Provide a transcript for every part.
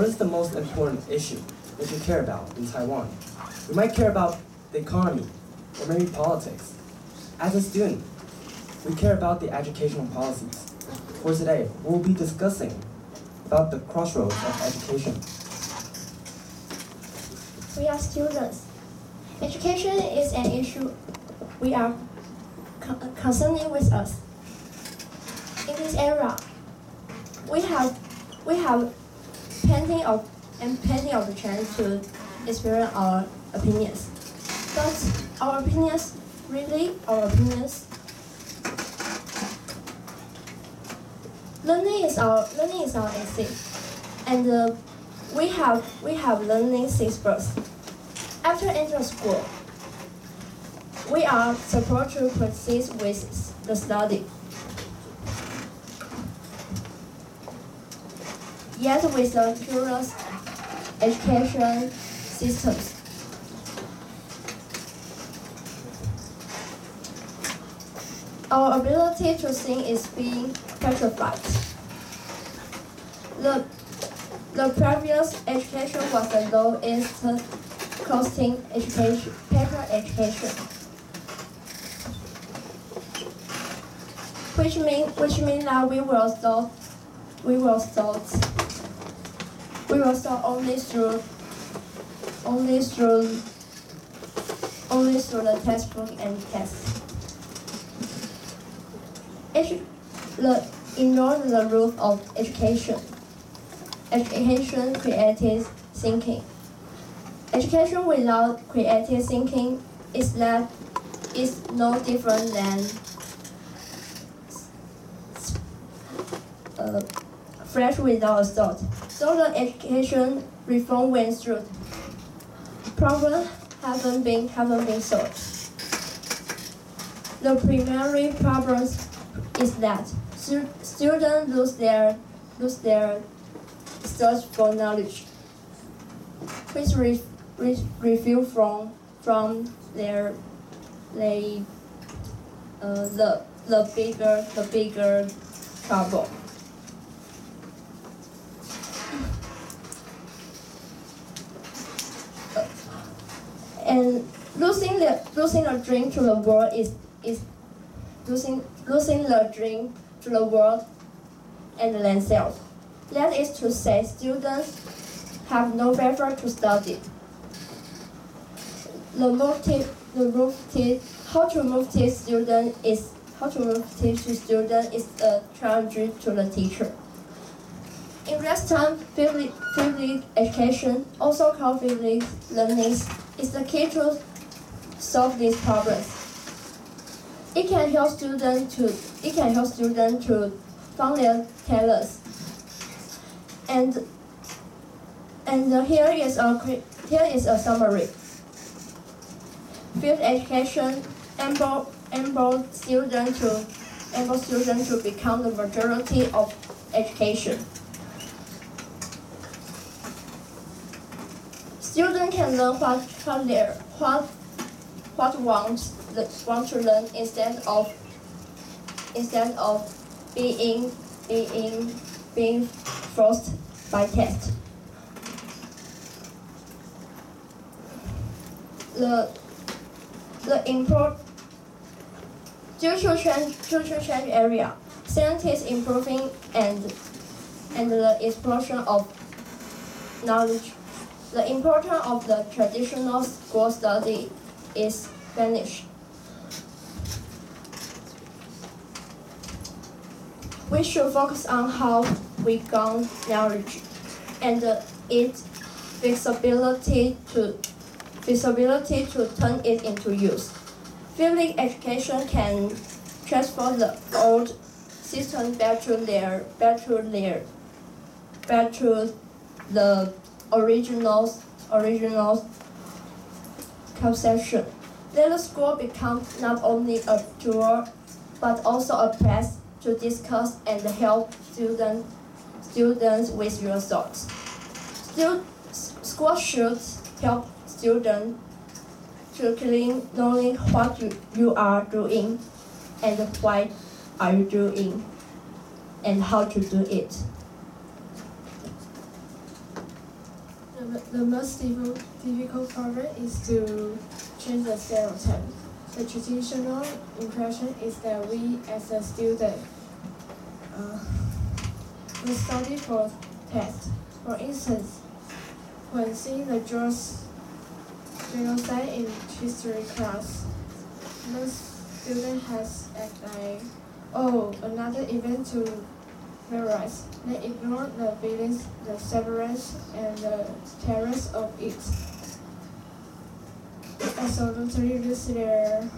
What is the most important issue that you care about in Taiwan? You might care about the economy, or maybe politics. As a student, we care about the educational policies. For today, we'll be discussing about the crossroads of education. We are students. Education is an issue we are concerning with us. In this era, we have plenty of the chance to experience our opinions. But our opinions, learning is our essay, and we have learning since birth. After entering school, we are supposed to proceed with the study. Yet with the curious education systems, our ability to think is being petrified. The previous education was the lowest costing education, paper education, which means that we will start only through the textbook and tests. Ignore the rule of education. Education creative thinking. Education without creative thinking is no different than fresh without a thought. So the education reform went through. Problems haven't been solved. The primary problem is that students lose their search for knowledge, which reveal from the bigger trouble. And losing the dream to the world is losing the dream to the world and themselves. That is to say, students have no effort to study. How to motivate students is a challenge to the teacher. In rest time, field education, also called field learning, is the key to solve these problems. It can help students to find their talents. And here is a summary. Field education enable students to become the majority of education. Students can learn what want to learn instead of being forced by test. Due to change area, scientists improving and the explosion of knowledge, the importance of the traditional school study is vanished. We should focus on how we gain knowledge and its feasibility to turn it into use. Field education can transform the old system back to the original conception. Let the school become not only a tool, but also a place to discuss and help students with your thoughts. School should help students to clean knowing what you are doing and why are you doing and how to do it. The most difficult problem is to change the stereotype. The traditional impression is that we, as a student, will study for tests. For instance, when seeing the genocide in history class, most student has act like, oh, another event to memorize. They ignore the feelings, the severance, and the terrors of it. Absolutely lose the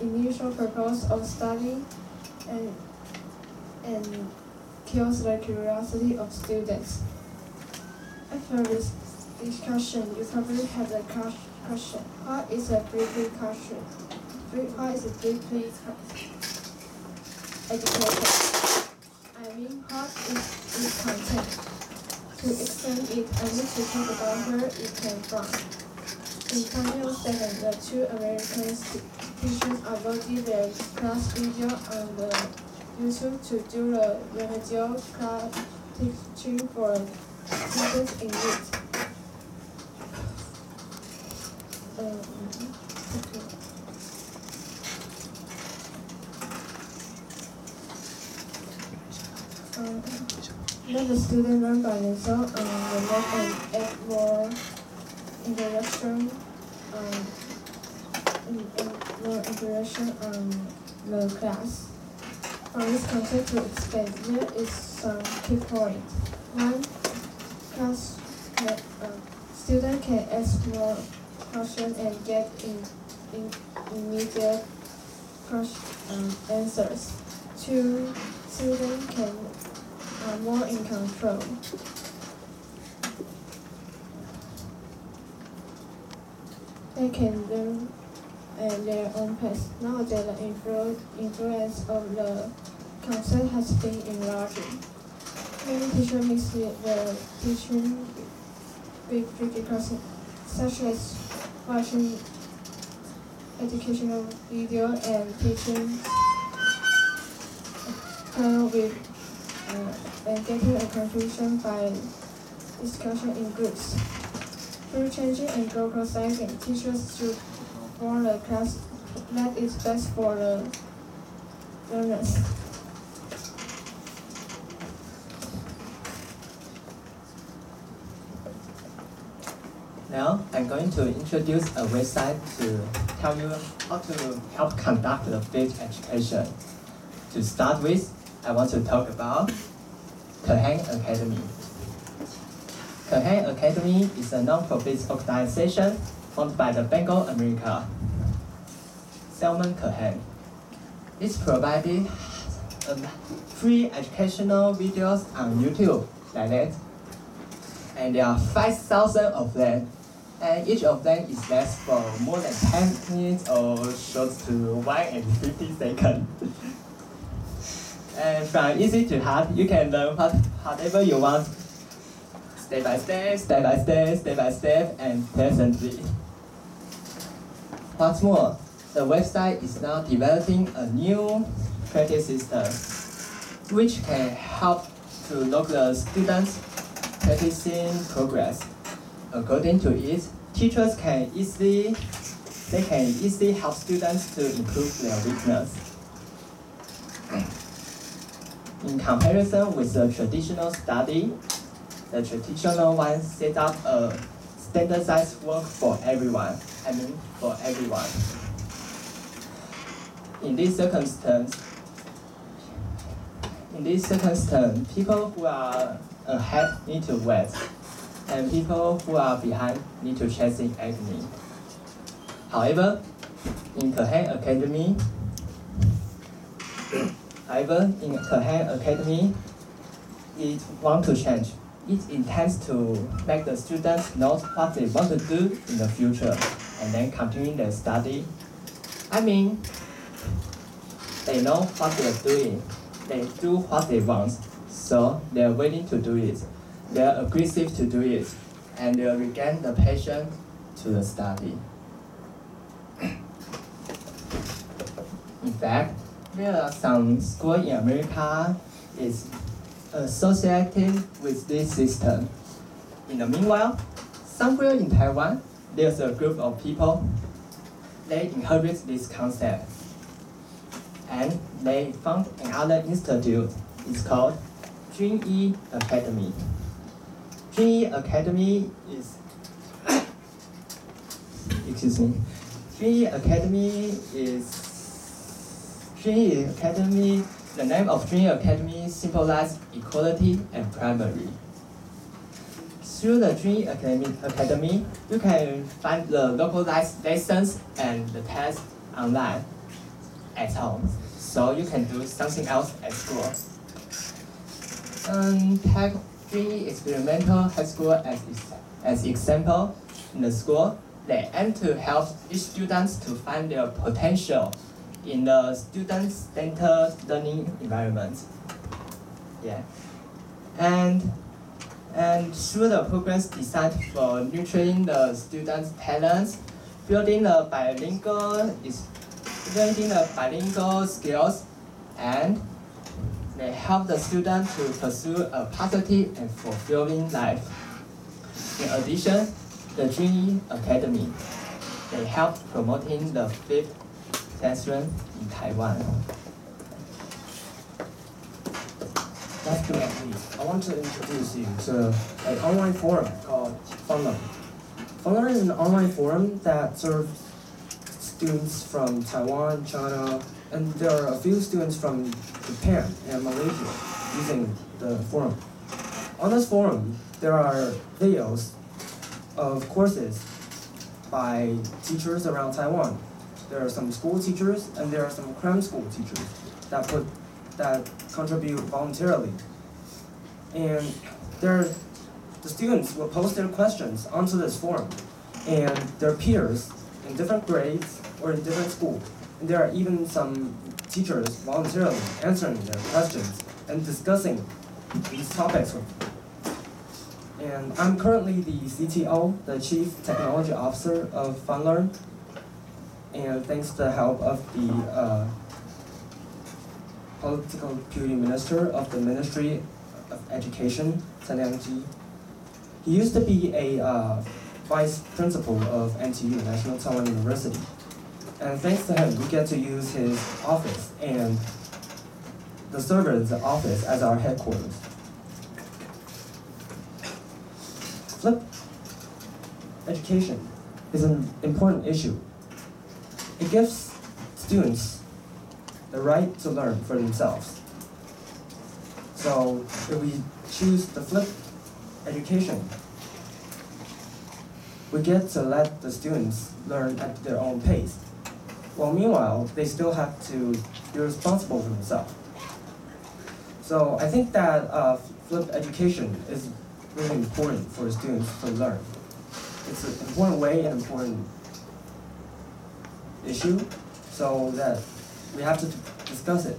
initial purpose of studying and kills the curiosity of students. After this discussion, you probably have the question: what is a briefly question? What is a briefly education? I mean, what is its content? To explain it, I need to talk about where it came from. In 2007, the two American teachers uploaded their class video on the YouTube to do the remedial class teaching for students in need. Let the student learn by themselves and remote and add more interaction on the class. For this concept to explain, there is some key points. One, student can ask more questions and get immediate answers. Two, students can are more in control. They can learn at their own pace. Nowadays, the influence of the concept has been enlarging. Many teachers mix the teaching with criticism, such as watching educational video and teaching with and getting a conclusion by discussion in groups. Through changing and globalizing, teachers should form a class that is best for the learners. Now, I'm going to introduce a website to tell you how to help conduct the field education. To start with, I want to talk about Cohen Academy. Cohen Academy is a non-profit organization formed by the Bank of America, Salman Cohen. It's provided free educational videos on YouTube like that. And there are 5,000 of them. And each of them is less for more than 10 minutes or short to 1 and 50 seconds. And from easy to hard, you can learn whatever you want, step by step, step by step, step by step, and pleasantly. What's more, the website is now developing a new practice system, which can help to log the students' practicing progress. According to it, teachers can easily help students to improve their weakness. In comparison with the traditional study, the traditional one set up a standardized work for everyone. For everyone. In this circumstance, people who are ahead need to wait, and people who are behind need to chasing agony. However, in Cohen Academy, it wants to change. It intends to make the students know what they want to do in the future and then continue their study. I mean, they know what they are doing. They do what they want, so they are willing to do it. They are aggressive to do it, and they will regain the passion to the study. In fact, there are some schools in America is associated with this system. In the meanwhile, somewhere in Taiwan, there's a group of people. They inherit this concept, and they found another institute. It's called Junyi Academy. Junyi Academy is excuse me. Junyi Academy is Junyi Academy. The name of Junyi Academy symbolizes equality and primary. Through the Junyi Academy, you can find the localized lessons and the tests online at home, so you can do something else at school. Take Junyi Experimental High School as example. In the school, they aim to help each student to find their potential in the student-centered learning environment. Yeah, and through the programs designed for nurturing the students' talents, building the bilingual skills, and they help the student to pursue a positive and fulfilling life. In addition, the Junyi Academy, they help promoting the fifth classroom in Taiwan. Lastly, I want to introduce you to an online forum called FunLearn. FunLearn is an online forum that serves students from Taiwan, China, and there are a few students from Japan and Malaysia using the forum. On this forum, there are videos of courses by teachers around Taiwan. There are some school teachers and there are some cram school teachers that contribute voluntarily. And the students will post their questions onto this forum, and their peers in different grades or in different schools. And there are even some teachers voluntarily answering their questions and discussing these topics with them. And I'm currently the CTO, the Chief Technology Officer of FunLearn. And thanks to the help of the Political Computing Minister of the Ministry of Education, Chen Liangji. He used to be a vice principal of NTU, National Taiwan University. And thanks to him, we get to use his office and the server of the office as our headquarters. Flipped education is an important issue. It gives students the right to learn for themselves. So if we choose the flipped education, we get to let the students learn at their own pace. While meanwhile, they still have to be responsible for themselves. So I think that flipped education is really important for students to learn. It's an important way and important issue, so that we have to discuss it.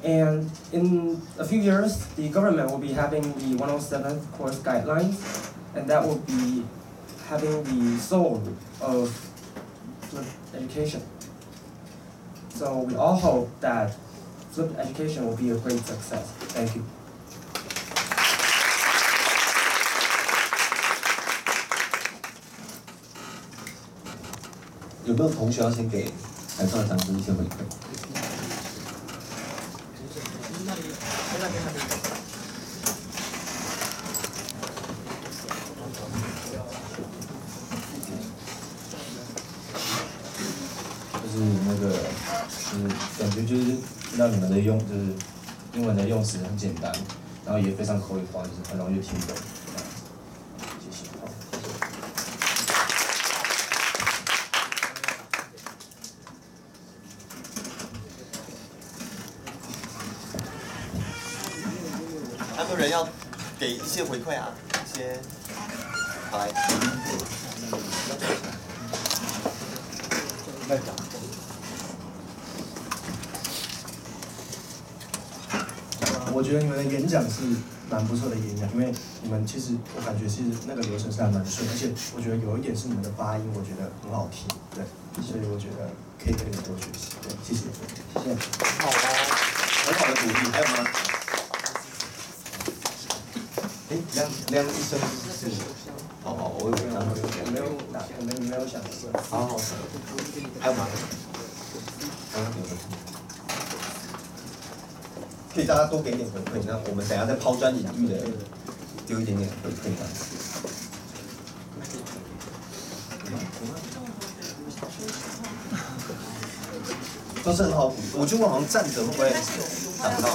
And in a few years, the government will be having the 107th course guidelines, and that will be having the soul of flipped education. So we all hope that flipped education will be a great success. Thank you. 有没有同学要先给台上的讲师一些回馈？就是那个，就是感觉就是听到你们的就是英文的用词很简单，然后也非常口语化，就是很容易听懂。谢谢。好，谢谢。 还有没有人要给一些回馈啊？一些，好来。我觉得你们的演讲是蛮不错的演讲，因为你们其实我感觉其实那个流程是还蛮顺，而且我觉得有一点是你们的发音，我觉得很好听，对，所以我觉得可以跟你们多学习，对，谢谢，谢谢。好哦，很好的鼓励，还有吗？哎，亮一声是，哦，我有想过，我们没有想过。好，还有吗？刚刚有的。可以大家多给一点回馈，那我们等一下在抛砖引玉的丢一点点回馈吧。都是很好鼓励，我觉得我好像站着会不会挡到？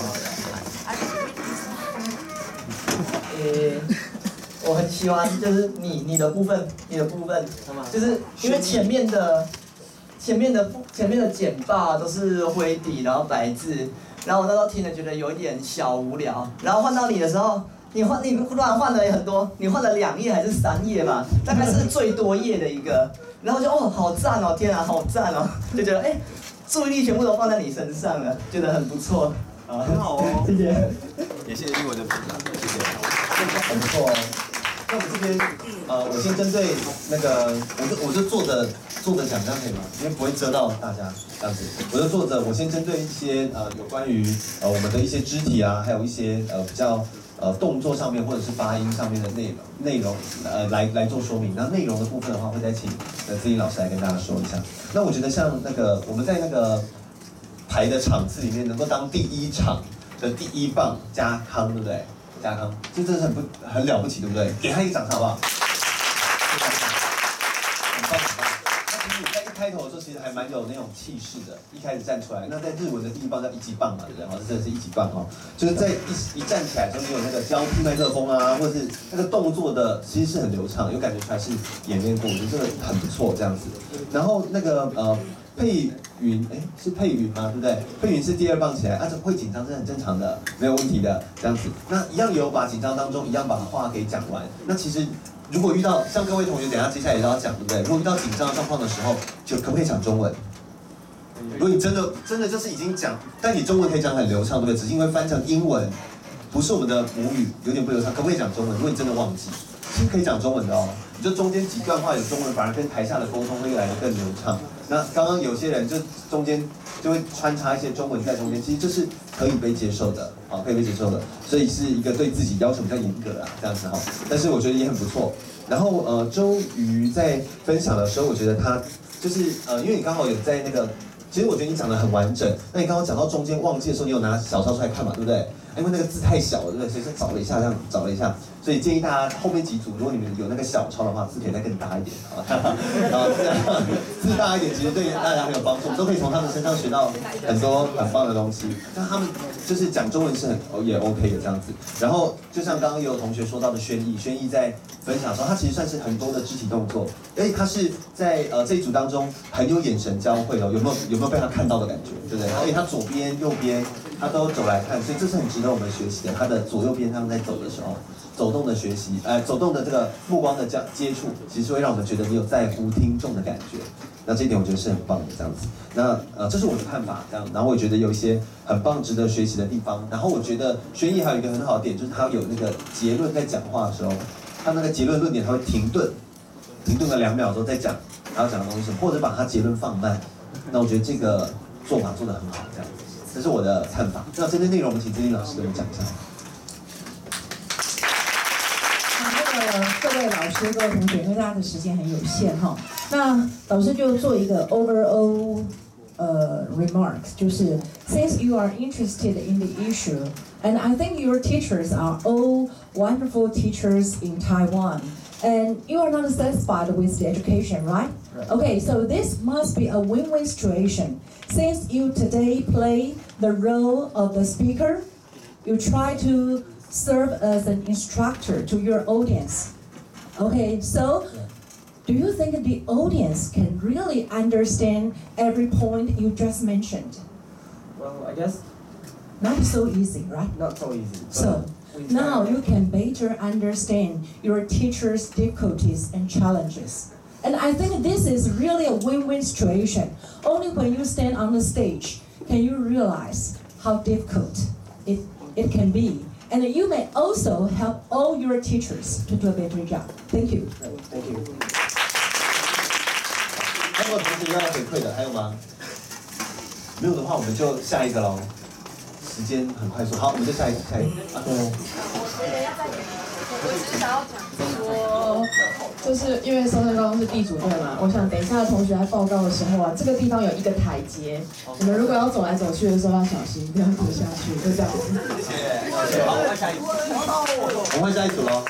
我很喜欢就是你的部分，就是因为前面的简报都是灰底，然后白字，然后我那时候听了觉得有一点小无聊，然后换到你的时候，你突然换了很多，你换了2页还是3页吧，大概是最多页的一个，然后就好赞哦，天啊，好赞哦，就觉得注意力全部都放在你身上了，觉得很不错。很好哦，谢谢。也谢谢英文的分享，谢谢。很不错哦。那我们这边我先针对那个，我就坐着讲，这样可以吗？因为不会遮到大家这样子。我就坐着，我先针对一些有关于我们的一些肢体啊，还有一些比较动作上面或者是发音上面的内容来做说明。那内容的部分的话，会再请志英老师来跟大家说一下。那我觉得像那个我们在那个排的场次里面，能够当第1场的第1棒加康，对不对？加康，这真的是很了不起，对不对？给他一个掌声好不好？很棒很棒。那其实在一开头的时候，其实还蛮有那种气势的，一开始站出来。那在日文的第1棒叫一级棒嘛，对不对？这真的是一级棒哦，就是在一站起来的时候，你有那个交替麦克风啊，或者是那个动作的，其实是很流畅，有感觉出来是演练过，我觉得这个很不错这样子。然后那个佩云，是佩云吗？对不对？佩云是第2棒起来，这会紧张是很正常的，没有问题的，这样子。那一样有把紧张当中，一样把话给讲完。那其实如果遇到像各位同学，等一下接下来也要讲，对不对？如果遇到紧张的状况的时候，就可不可以讲中文？如果你真的就是已经讲，但你中文可以讲很流畅，对不对？只是因为翻成英文，不是我们的母语，有点不流畅，可不可以讲中文？如果你真的忘记，是可以讲中文的哦。你就中间几段话有中文，反而跟台下的沟通会来得更流畅。那刚刚有些人就中间就会穿插一些中文在中间，其实这是可以被接受的，可以被接受的，所以是一个对自己要求比较严格啊，这样子哈。但是我觉得也很不错。然后周瑜在分享的时候，我觉得他就是因为你刚好有在那个，其实我觉得你讲得很完整。那你刚刚讲到中间忘记的时候，你有拿小抄出来看嘛，对不对？因为那个字太小了，对不对？所以是找了一下，这样找了一下，所以建议大家后面几组，如果你们有那个小抄的话，字可以再更大一点啊。然后字大一点，其实对大家很有帮助，都可以从他们身上学到很多很棒的东西。那他们就是讲中文是也 OK 的这样子。然后就像刚刚也有同学说到的轩逸在分享的时候，他其实算是很多的肢体动作，而且他是在这一组当中很有眼神交汇哦，有没有被他看到的感觉，对不对？而且他左边右边他都走来看，所以这是很值得我们学习的。他的左右边他们在走的时候，走动的学习，走动的这个目光的接触，其实会让我们觉得你有在乎听众的感觉。那这一点我觉得是很棒的这样子。那这是我的看法，这样。然后我也觉得有一些很棒值得学习的地方。然后我觉得轩逸还有一个很好的点，就是他有那个结论在讲话的时候，他那个结论论点他会停顿个2秒钟再讲，然后讲的东西什么，或者把他结论放慢。那我觉得这个做法做得很好，这样。这是我的看法。那针对内容，我们请志玲老师跟我们讲一下。各位老师、各位同学，因为大家的时间很有限哈，那老师就做一个 overall remarks， 就是 since you are interested in the issue, and I think your teachers are all wonderful teachers in Taiwan, and you are not satisfied with the education, right? Okay, so this must be a win-win situation. Since you today play the role of the speaker, you try to serve as an instructor to your audience. Okay, so do you think the audience can really understand every point you just mentioned? Well, I guess Not so easy, right? not so easy. So now you can better understand your teacher's difficulties and challenges. And I think this is really a win-win situation. Only when you stand on the stage can you realize how difficult it can be. And you may also help all your teachers to do a better job. Thank you. Thank you. 还有同学要回馈的，还有吗？没有的话，我们就下一个喽。时间很快速，好，我们就下一个。对。说，就是因为松山高中是地主队嘛，我想等一下同学在报告的时候啊，这个地方有一个台阶，你们如果要走来走去的时候要小心，不要跌下去，就这样子。谢谢。好，换下一组。我们换下一组喽。